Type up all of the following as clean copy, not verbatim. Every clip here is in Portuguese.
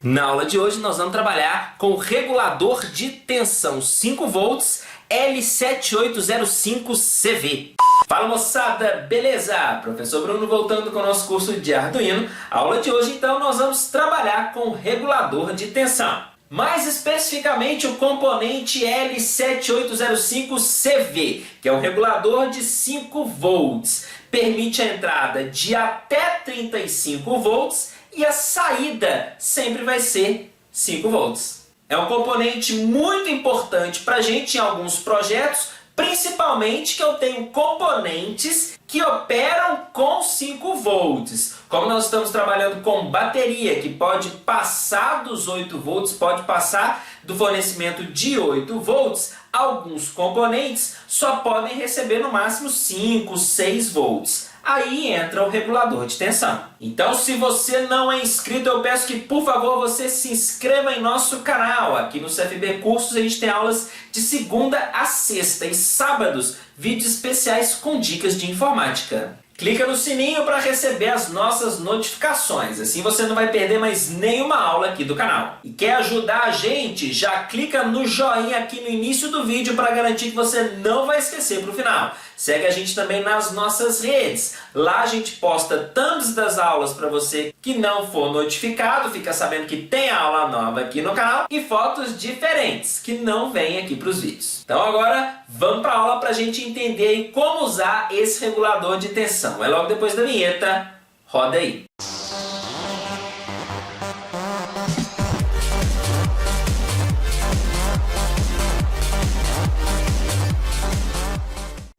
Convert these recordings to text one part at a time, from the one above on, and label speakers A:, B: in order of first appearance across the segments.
A: Na aula de hoje nós vamos trabalhar com o regulador de tensão 5 volts L7805CV. Fala moçada, beleza? Professor Bruno voltando com o nosso curso de Arduino. A aula de hoje então nós vamos trabalhar com o regulador de tensão. Mais especificamente o componente L7805CV, que é um regulador de 5 volts. Permite a entrada de até 35 volts e a saída sempre vai ser 5 volts. É um componente muito importante para a gente em alguns projetos, principalmente que eu tenho componentes que operam com 5 volts. Como nós estamos trabalhando com bateria, que pode passar dos 8 volts, pode passar do fornecimento de 8 volts, alguns componentes só podem receber no máximo 5, 6 volts. Aí entra o regulador de tensão. Então, se você não é inscrito, eu peço que, por favor, você se inscreva em nosso canal. Aqui no CFB Cursos a gente tem aulas de segunda a sexta e sábados, vídeos especiais com dicas de informática. Clica no sininho para receber as nossas notificações, assim você não vai perder mais nenhuma aula aqui do canal. E quer ajudar a gente? Já clica no joinha aqui no início do vídeo para garantir que você não vai esquecer para o final. Segue a gente também nas nossas redes. Lá a gente posta thumbs das aulas para você que não for notificado, fica sabendo que tem aula nova aqui no canal, e fotos diferentes que não vêm aqui para os vídeos. Então agora vamos para a aula para a gente entender aí como usar esse regulador de tensão. É logo depois da vinheta, roda aí!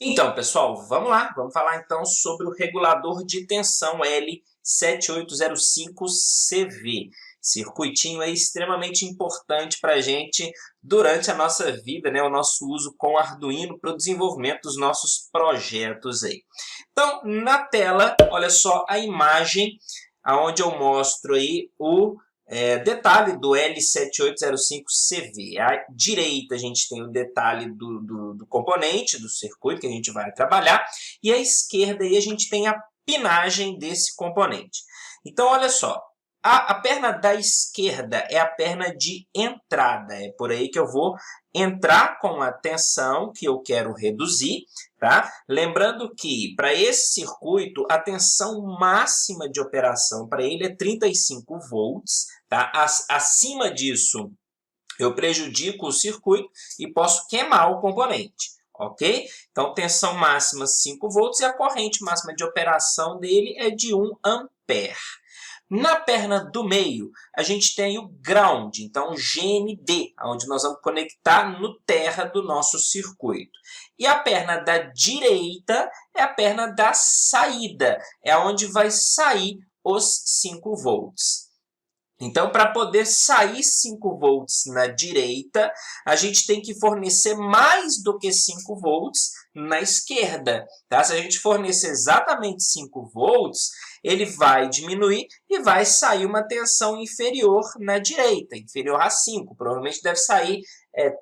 A: Então, pessoal, vamos lá. Vamos falar então sobre o regulador de tensão L7805CV. Circuitinho é extremamente importante para a gente durante a nossa vida, né? O nosso uso com Arduino para o desenvolvimento dos nossos projetos aí. Então, na tela, olha só a imagem onde eu mostro aí o detalhe do L7805CV. À direita a gente tem o detalhe do componente, do circuito que a gente vai trabalhar, e à esquerda aí a gente tem a pinagem desse componente. Então, olha só, a perna da esquerda é a perna de entrada, é por aí que eu vou entrar com a tensão que eu quero reduzir, tá? Lembrando que para esse circuito a tensão máxima de operação para ele é 35 volts, tá? Acima disso eu prejudico o circuito e posso queimar o componente, ok? Então tensão máxima 5 volts e a corrente máxima de operação dele é de 1 ampere. Na perna do meio, a gente tem o ground, então o GND, onde nós vamos conectar no terra do nosso circuito. E a perna da direita é a perna da saída, é onde vai sair os 5 volts. Então, para poder sair 5 volts na direita, a gente tem que fornecer mais do que 5 volts na esquerda. Tá? Se a gente fornecer exatamente 5 volts, ele vai diminuir e vai sair uma tensão inferior na direita, inferior a 5. Provavelmente deve sair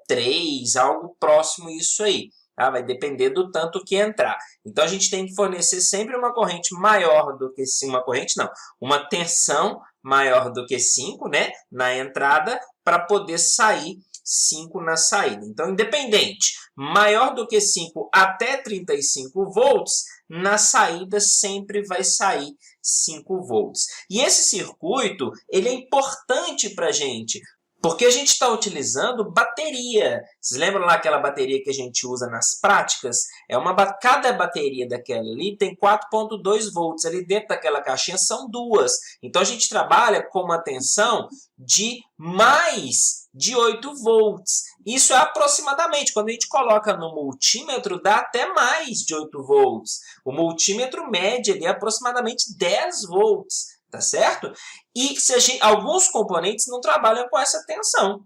A: 3, algo próximo isso aí. Tá? Vai depender do tanto que entrar. Então, a gente tem que fornecer sempre uma corrente maior do que 5. Uma corrente não, uma tensão maior do que 5, né, na entrada, para poder sair 5 na saída. Então, independente, maior do que 5 até 35 volts, na saída sempre vai sair 5 volts. E esse circuito, ele é importante para a gente, porque a gente está utilizando bateria. Vocês lembram lá aquela bateria que a gente usa nas práticas? Cada bateria daquela ali tem 4,2 volts. Ali dentro daquela caixinha são 2. Então, a gente trabalha com uma tensão de mais de 8 volts. Isso é aproximadamente. Quando a gente coloca no multímetro, dá até mais de 8 volts. O multímetro mede ali aproximadamente 10 volts. Tá certo? E alguns componentes não trabalham com essa tensão.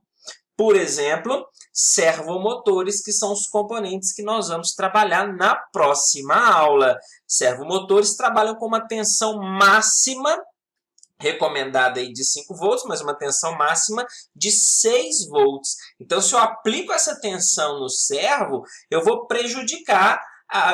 A: Por exemplo, servomotores, que são os componentes que nós vamos trabalhar na próxima aula. Servomotores trabalham com uma tensão máxima, recomendada aí de 5 volts, mas uma tensão máxima de 6 volts. Então, se eu aplico essa tensão no servo, eu vou prejudicar,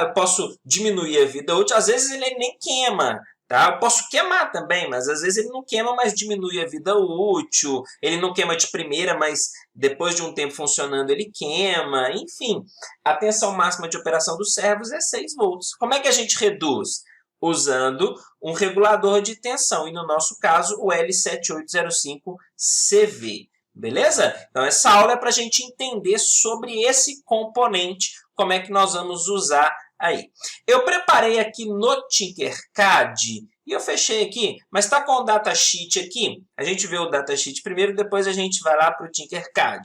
A: eu posso diminuir a vida útil, às vezes ele nem queima, Tá? Eu posso queimar também, mas às vezes ele não queima, mas diminui a vida útil. Ele não queima de primeira, mas depois de um tempo funcionando ele queima. Enfim, a tensão máxima de operação dos servos é 6 volts. Como é que a gente reduz? Usando um regulador de tensão, e no nosso caso o L7805CV. Beleza? Então essa aula é para a gente entender sobre esse componente, como é que nós vamos usar aí. Eu preparei aqui no Tinkercad, e eu fechei aqui, mas está com o datasheet aqui. A gente vê o datasheet primeiro, depois a gente vai lá para o Tinkercad.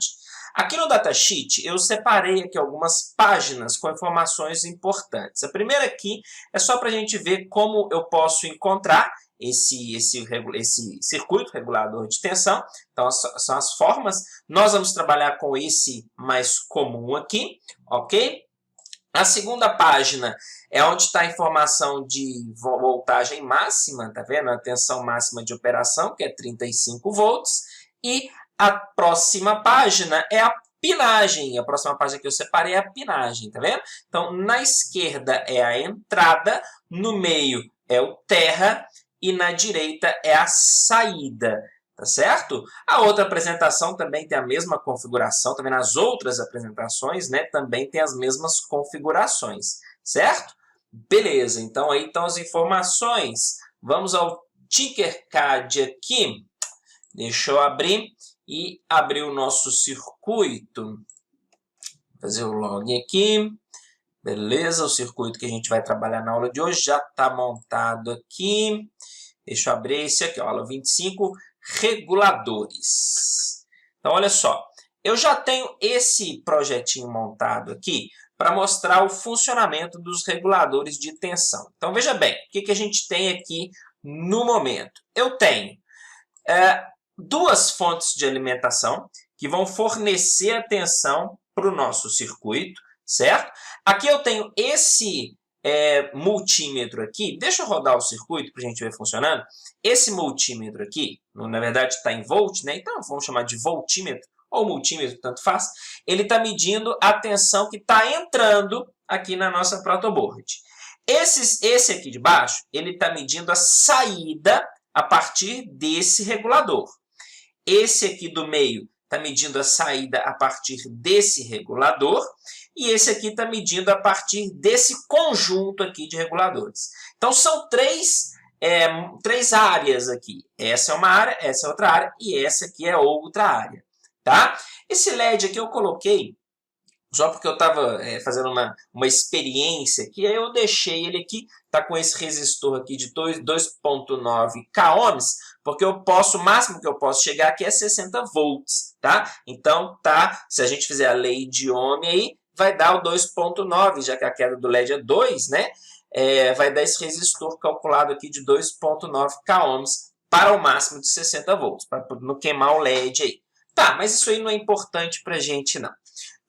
A: Aqui no datasheet, eu separei aqui algumas páginas com informações importantes. A primeira aqui é só para a gente ver como eu posso encontrar esse circuito regulador de tensão. Então, são as formas. Nós vamos trabalhar com esse mais comum aqui, ok? A segunda página é onde está a informação de voltagem máxima, tá vendo? A tensão máxima de operação, que é 35 volts. E a próxima página é a pinagem. A próxima página que eu separei é a pinagem, tá vendo? Então, na esquerda é a entrada, no meio é o terra e na direita é a saída. Tá certo? A outra apresentação também tem a mesma configuração, também nas outras apresentações, né, também tem as mesmas configurações, certo? Beleza, então aí estão as informações. Vamos ao Tinkercad aqui. Deixa eu abrir e abrir o nosso circuito. Vou fazer o login aqui. Beleza, o circuito que a gente vai trabalhar na aula de hoje já está montado aqui. Deixa eu abrir esse aqui, ó, aula 25. Reguladores. Então, olha só, eu já tenho esse projetinho montado aqui para mostrar o funcionamento dos reguladores de tensão. Então, veja bem, o que a gente tem aqui no momento? Eu tenho duas fontes de alimentação que vão fornecer a tensão para o nosso circuito, certo? Aqui eu tenho esse multímetro aqui. Deixa eu rodar o circuito para a gente ver funcionando. Esse multímetro aqui, na verdade está em volt, né? Então vamos chamar de voltímetro ou multímetro, tanto faz. Ele está medindo a tensão que está entrando aqui na nossa protoboard. Esse aqui de baixo, ele está medindo a saída a partir desse regulador. Esse aqui do meio está medindo a saída a partir desse regulador. E esse aqui está medindo a partir desse conjunto aqui de reguladores. Então, são três áreas aqui. Essa é uma área, essa é outra área e essa aqui é outra área. Tá? Esse LED aqui eu coloquei só porque eu estava fazendo uma experiência aqui, aí eu deixei ele aqui, está com esse resistor aqui de 2,9 kΩ, porque o máximo que eu posso chegar aqui é 60 volts, tá? Então, se a gente fizer a lei de Ohm aí, vai dar o 2,9, já que a queda do LED é 2, né? Vai dar esse resistor calculado aqui de 2,9 kΩ para o máximo de 60 volts, para não queimar o LED aí. Tá, mas isso aí não é importante para a gente, não.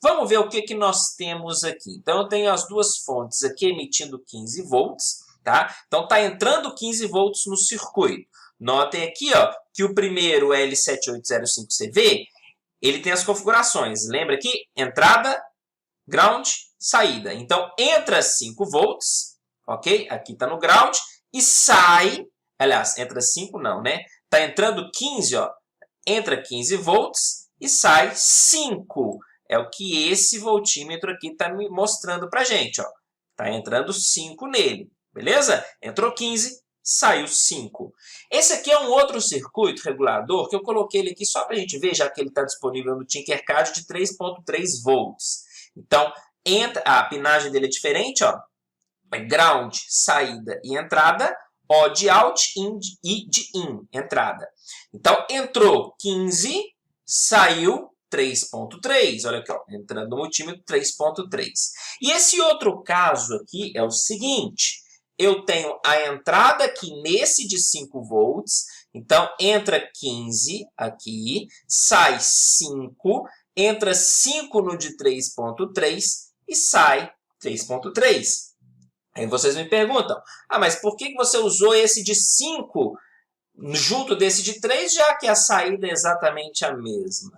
A: Vamos ver o que nós temos aqui. Então, eu tenho as duas fontes aqui emitindo 15 volts, tá? Então, está entrando 15 volts no circuito. Notem aqui, ó, que o primeiro L7805CV, ele tem as configurações. Lembra aqui? Entrada, ground, saída. Então, entra 5 volts, ok? Aqui está no ground, e sai, aliás, entra 5 não, né? Está entrando 15, ó, entra 15 volts e sai 5. É o que esse voltímetro aqui está me mostrando para a gente. Está entrando 5 nele, beleza? Entrou 15, saiu 5. Esse aqui é um outro circuito regulador que eu coloquei ele aqui só para a gente ver, já que ele está disponível no Tinkercad de 3,3 volts. Então, a pinagem dele é diferente, ó. É ground, saída e entrada, O de out e de in, entrada. Então, entrou 15, saiu 3,3. Olha aqui, ó, entrando no multímetro 3,3. E esse outro caso aqui é o seguinte. Eu tenho a entrada aqui nesse de 5 volts. Então, entra 15 aqui, sai 5, entra 5 no de 3,3 e sai 3,3. Aí vocês me perguntam, mas por que você usou esse de 5 junto desse de 3, já que a saída é exatamente a mesma?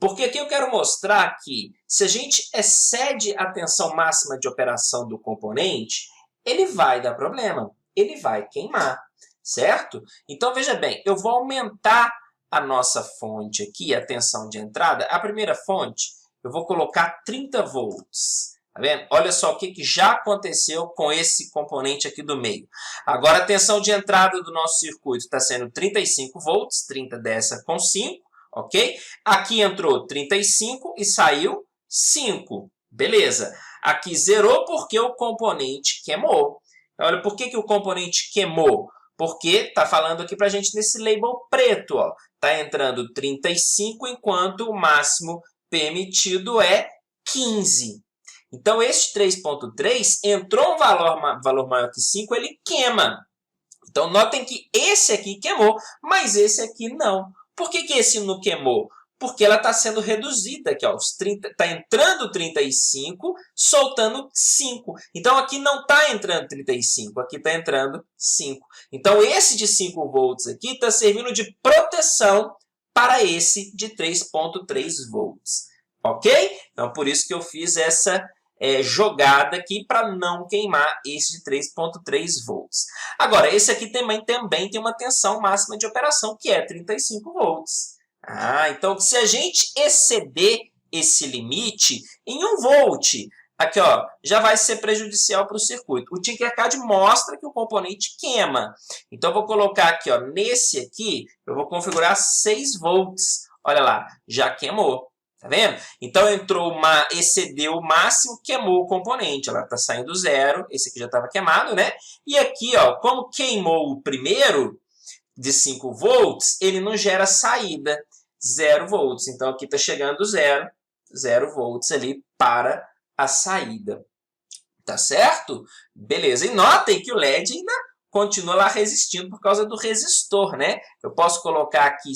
A: Porque aqui eu quero mostrar que se a gente excede a tensão máxima de operação do componente, ele vai dar problema. ele vai queimar, certo? Então, veja bem, eu vou aumentar a nossa fonte aqui, a tensão de entrada. A primeira fonte, eu vou colocar 30 volts. Tá vendo? Olha só o que já aconteceu com esse componente aqui do meio. Agora, a tensão de entrada do nosso circuito está sendo 35 volts, 30 dessa com 5, ok? Aqui entrou 35 e saiu 5. Beleza. Aqui zerou porque o componente queimou. Olha, por que o componente queimou? Porque está falando aqui para a gente nesse label preto. Está entrando 35, enquanto o máximo permitido é 15. Então, este 3.3 entrou um valor maior que 5, ele queima. Então, notem que esse aqui queimou, mas esse aqui não. Por que esse não queimou? Porque ela está sendo reduzida aqui, está entrando 35, soltando 5. Então, aqui não está entrando 35, aqui está entrando 5. Então, esse de 5 volts aqui está servindo de proteção para esse de 3.3 volts. Ok? Então, por isso que eu fiz essa jogada aqui para não queimar esse de 3.3 volts. Agora, esse aqui também tem uma tensão máxima de operação, que é 35 volts. Então, se a gente exceder esse limite em 1 volt, aqui, já vai ser prejudicial para o circuito. O Tinkercad mostra que o componente queima. Então, eu vou colocar aqui, nesse aqui, eu vou configurar 6 volts. Olha lá, já queimou. Tá vendo? Então, excedeu o máximo, queimou o componente. Ela está saindo 0, esse aqui já estava queimado, né? E aqui, como queimou o primeiro de 5 volts, ele não gera saída, 0 volts. Então, aqui está chegando 0 volts ali para a saída. Tá certo? Beleza. E notem que o LED ainda continua lá resistindo por causa do resistor, né? Eu posso colocar aqui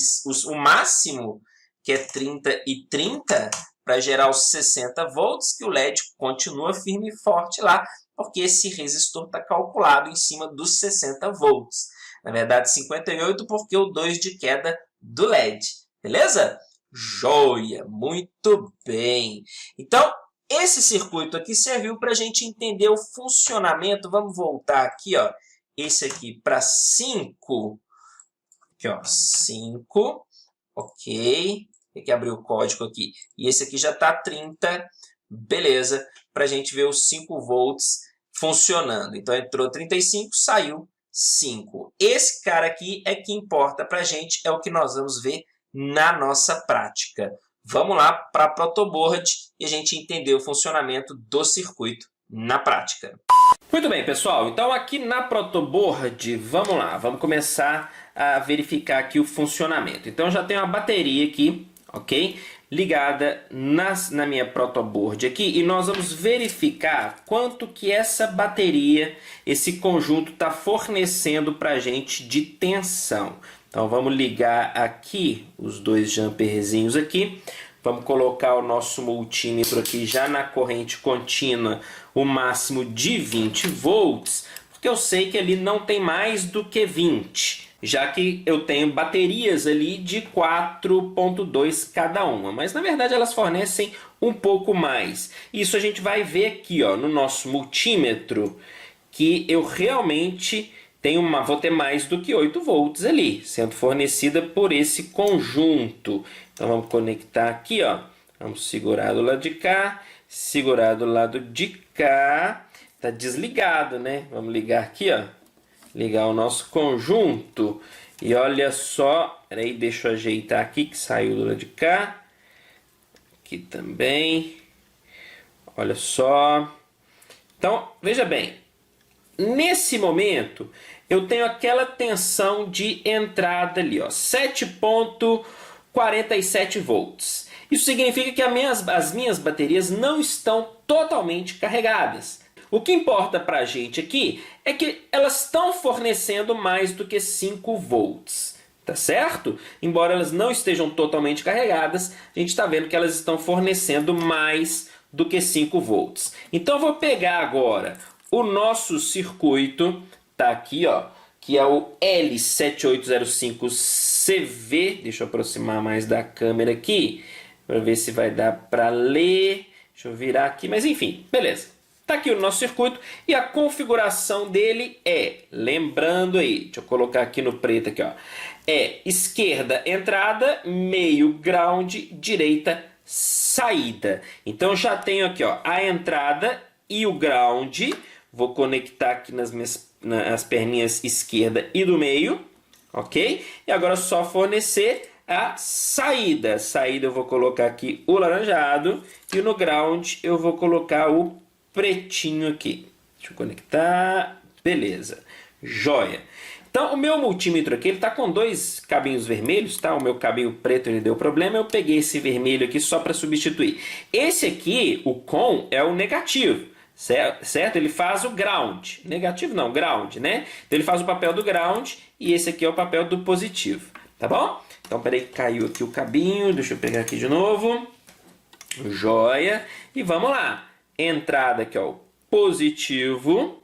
A: o máximo, que é 30 e 30, para gerar os 60 volts, que o LED continua firme e forte lá, porque esse resistor está calculado em cima dos 60 volts. Na verdade, 58, porque o 2 de queda do LED. Beleza? Joia! Muito bem! Então, esse circuito aqui serviu para a gente entender o funcionamento. Vamos voltar aqui, esse aqui para 5. Aqui, 5. Ok. Tem que abrir o código aqui. E esse aqui já está 30. Beleza. Para a gente ver os 5 volts funcionando. Então, entrou 35, saiu 5. Esse cara aqui é que importa para a gente. É o que nós vamos ver na nossa prática. Vamos lá para a protoboard e a gente entender o funcionamento do circuito na prática. Muito bem, pessoal. Então, aqui na protoboard, vamos lá. Vamos começar a verificar aqui o funcionamento. Então, já tenho a bateria aqui, ok? Ligada na minha protoboard aqui. E nós vamos verificar quanto que essa bateria, esse conjunto, está fornecendo para a gente de tensão. Então, vamos ligar aqui os 2 jumperzinhos aqui. Vamos colocar o nosso multímetro aqui já na corrente contínua, o máximo de 20 volts, porque eu sei que ali não tem mais do que 20, já que eu tenho baterias ali de 4.2 cada uma, mas na verdade elas fornecem um pouco mais. Isso a gente vai ver aqui, no nosso multímetro, que eu realmente vou ter mais do que 8 volts ali, sendo fornecida por esse conjunto. Então, vamos conectar aqui, Vamos segurar do lado de cá, segurar do lado de cá. Está desligado, né? Vamos ligar aqui, Ligar o nosso conjunto. E olha só, peraí, deixa eu ajeitar aqui, que saiu do lado de cá. Aqui também. Olha só. Então, veja bem. Nesse momento, eu tenho aquela tensão de entrada ali, 7.47 volts. Isso significa que as minhas baterias não estão totalmente carregadas. O que importa para a gente aqui é que elas estão fornecendo mais do que 5 volts. Tá certo? Embora elas não estejam totalmente carregadas, a gente está vendo que elas estão fornecendo mais do que 5 volts. Então, eu vou pegar agora o nosso circuito, tá aqui, que é o L7805CV. Deixa eu aproximar mais da câmera aqui, para ver se vai dar para ler. Deixa eu virar aqui, mas enfim, beleza. Está aqui o nosso circuito e a configuração dele é, lembrando aí, deixa eu colocar aqui no preto aqui, ó, é esquerda entrada, meio ground, direita saída. Então já tenho aqui, ó, a entrada e o ground. Vou conectar aqui nas perninhas esquerda e do meio, ok? E agora é só fornecer a saída. Saída eu vou colocar aqui o laranjado e no ground eu vou colocar o pretinho aqui. Deixa eu conectar. Beleza. Joia. Então, o meu multímetro aqui, ele está com 2 cabinhos vermelhos, tá? O meu cabinho preto, ele deu problema, eu peguei esse vermelho aqui só para substituir. Esse aqui, o com, é o negativo, certo? Ele faz o ground. Negativo não, ground, né? Então, ele faz o papel do ground e esse aqui é o papel do positivo, tá bom? Então, peraí, caiu aqui o cabinho, deixa eu pegar aqui de novo. Joia. E vamos lá. Entrada aqui, ó, positivo.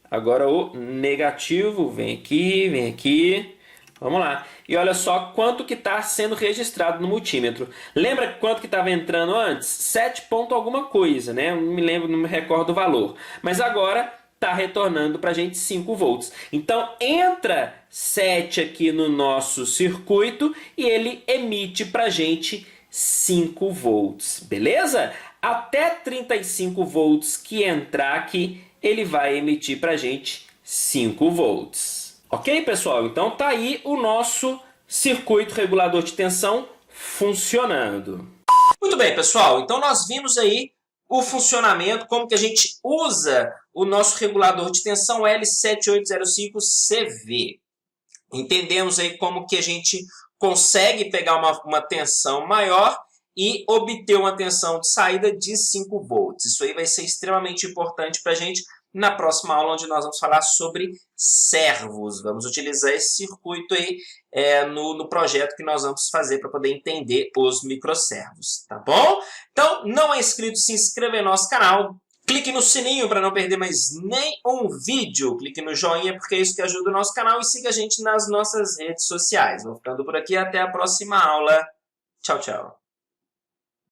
A: Agora o negativo, vem aqui, vamos lá. E olha só quanto que está sendo registrado no multímetro. Lembra quanto que estava entrando antes? 7 ponto alguma coisa, né? Não me lembro, não me recordo o valor. Mas agora está retornando para a gente 5 volts. Então entra 7 aqui no nosso circuito e ele emite para a gente 5 volts, beleza? Até 35 volts que entrar aqui, ele vai emitir para a gente 5 volts. Ok, pessoal? Então tá aí o nosso circuito regulador de tensão funcionando. Muito bem, pessoal. Então nós vimos aí o funcionamento, como que a gente usa o nosso regulador de tensão L7805CV. Entendemos aí como que a gente consegue pegar uma tensão maior e obter uma tensão de saída de 5 volts. Isso aí vai ser extremamente importante para a gente na próxima aula, onde nós vamos falar sobre servos. Vamos utilizar esse circuito aí no projeto que nós vamos fazer para poder entender os microservos, tá bom? Então, não é inscrito, se inscreva em nosso canal. Clique no sininho para não perder mais nenhum vídeo. Clique no joinha, porque é isso que ajuda o nosso canal. E siga a gente nas nossas redes sociais. Vou ficando por aqui. Até a próxima aula. Tchau, tchau.